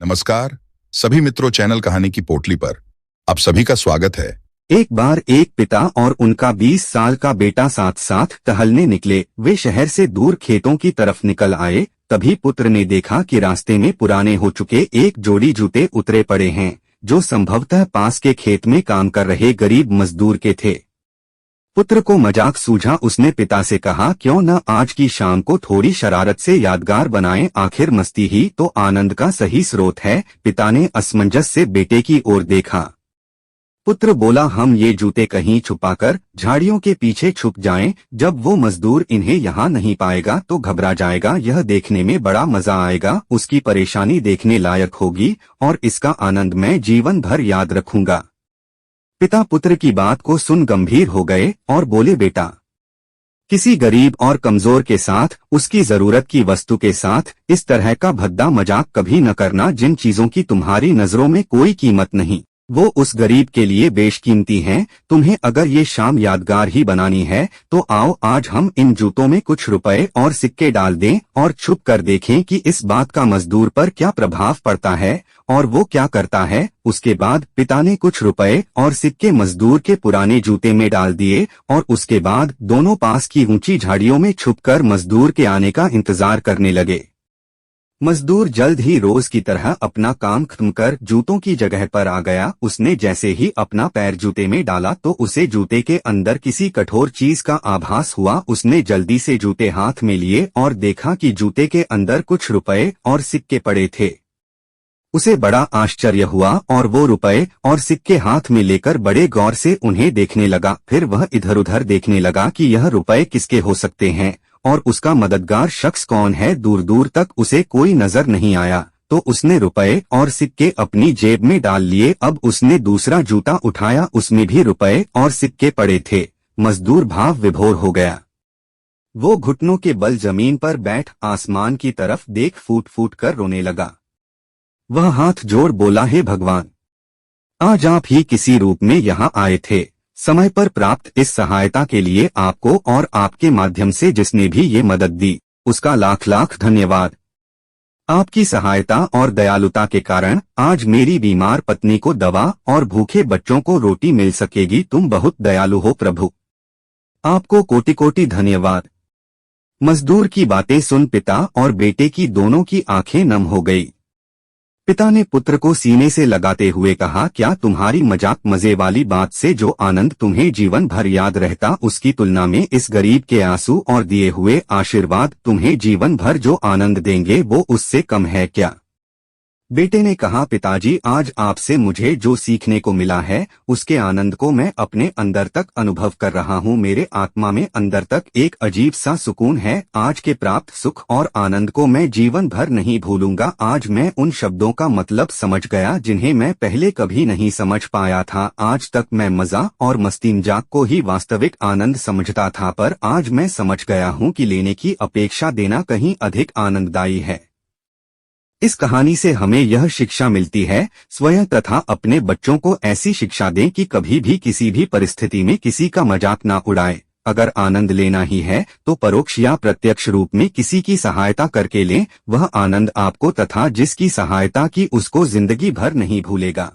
नमस्कार सभी मित्रों, चैनल कहानी की पोटली पर आप सभी का स्वागत है। एक बार एक पिता और उनका 20 साल का बेटा साथ साथ टहलने निकले। वे शहर से दूर खेतों की तरफ निकल आए। तभी पुत्र ने देखा कि रास्ते में पुराने हो चुके एक जोड़ी जूते उतरे पड़े हैं, जो संभवतः पास के खेत में काम कर रहे गरीब मजदूर के थे। पुत्र को मजाक सूझा। उसने पिता से कहा, क्यों न आज की शाम को थोड़ी शरारत से यादगार बनाएं, आखिर मस्ती ही तो आनंद का सही स्रोत है। पिता ने असमंजस से बेटे की ओर देखा। पुत्र बोला, हम ये जूते कहीं छुपाकर झाड़ियों के पीछे छुप जाएं। जब वो मजदूर इन्हें यहाँ नहीं पाएगा तो घबरा जाएगा। यह देखने में बड़ा मजा आएगा, उसकी परेशानी देखने लायक होगी और इसका आनंद मैं जीवन भर याद रखूंगा। पिता पुत्र की बात को सुन गंभीर हो गए और बोले, बेटा, किसी गरीब और कमजोर के साथ, उसकी जरूरत की वस्तु के साथ इस तरह का भद्दा मजाक कभी न करना। जिन चीजों की तुम्हारी नजरों में कोई कीमत नहीं, वो उस गरीब के लिए बेशकीमती हैं। तुम्हें अगर ये शाम यादगार ही बनानी है तो आओ आज हम इन जूतों में कुछ रुपए और सिक्के डाल दें और छुप कर देखें कि इस बात का मजदूर पर क्या प्रभाव पड़ता है और वो क्या करता है। उसके बाद पिता ने कुछ रुपए और सिक्के मजदूर के पुराने जूते में डाल दिए और उसके बाद दोनों पास की ऊंची झाड़ियों में छुपकर मजदूर के आने का इंतजार करने लगे। मजदूर जल्द ही रोज की तरह अपना काम खत्म कर जूतों की जगह पर आ गया। उसने जैसे ही अपना पैर जूते में डाला तो उसे जूते के अंदर किसी कठोर चीज का आभास हुआ। उसने जल्दी से जूते हाथ में लिए और देखा कि जूते के अंदर कुछ रुपए और सिक्के पड़े थे। उसे बड़ा आश्चर्य हुआ और वो रुपए और सिक्के हाथ में लेकर बड़े गौर से उन्हें देखने लगा। फिर वह इधर उधर देखने लगा कि यह रुपए किसके हो सकते हैं और उसका मददगार शख्स कौन है। दूर दूर तक उसे कोई नजर नहीं आया तो उसने रुपए और सिक्के अपनी जेब में डाल लिए। अब उसने दूसरा जूता उठाया, उसमें भी रुपए और सिक्के पड़े थे। मजदूर भाव विभोर हो गया। वो घुटनों के बल जमीन पर बैठ आसमान की तरफ देख फूट फूट कर रोने लगा। वह हाथ जोड़ बोला, हे भगवान, आज आप ही किसी रूप में यहाँ आए थे। समय पर प्राप्त इस सहायता के लिए आपको और आपके माध्यम से जिसने भी ये मदद दी, उसका लाख लाख धन्यवाद। आपकी सहायता और दयालुता के कारण आज मेरी बीमार पत्नी को दवा और भूखे बच्चों को रोटी मिल सकेगी। तुम बहुत दयालु हो प्रभु, आपको कोटि कोटि धन्यवाद। मजदूर की बातें सुन पिता और बेटे की दोनों की आंखें नम हो गई। पिता ने पुत्र को सीने से लगाते हुए कहा, क्या तुम्हारी मजाक मजे वाली बात से जो आनंद तुम्हें जीवन भर याद रहता, उसकी तुलना में इस गरीब के आंसू और दिए हुए आशीर्वाद तुम्हें जीवन भर जो आनंद देंगे वो उससे कम है क्या? बेटे ने कहा, पिताजी, आज आपसे मुझे जो सीखने को मिला है उसके आनंद को मैं अपने अंदर तक अनुभव कर रहा हूँ। मेरे आत्मा में अंदर तक एक अजीब सा सुकून है। आज के प्राप्त सुख और आनंद को मैं जीवन भर नहीं भूलूंगा। आज मैं उन शब्दों का मतलब समझ गया जिन्हें मैं पहले कभी नहीं समझ पाया था। आज तक मैं मजा और मस्तीमजाक को ही वास्तविक आनंद समझता था, पर आज मैं समझ गया हूँ कि लेने की अपेक्षा देना कहीं अधिक आनंददायी है। इस कहानी से हमें यह शिक्षा मिलती है, स्वयं तथा अपने बच्चों को ऐसी शिक्षा दें कि कभी भी किसी भी परिस्थिति में किसी का मजाक ना उड़ाएं। अगर आनंद लेना ही है तो परोक्ष या प्रत्यक्ष रूप में किसी की सहायता करके लें। वह आनंद आपको तथा जिसकी सहायता की उसको जिंदगी भर नहीं भूलेगा।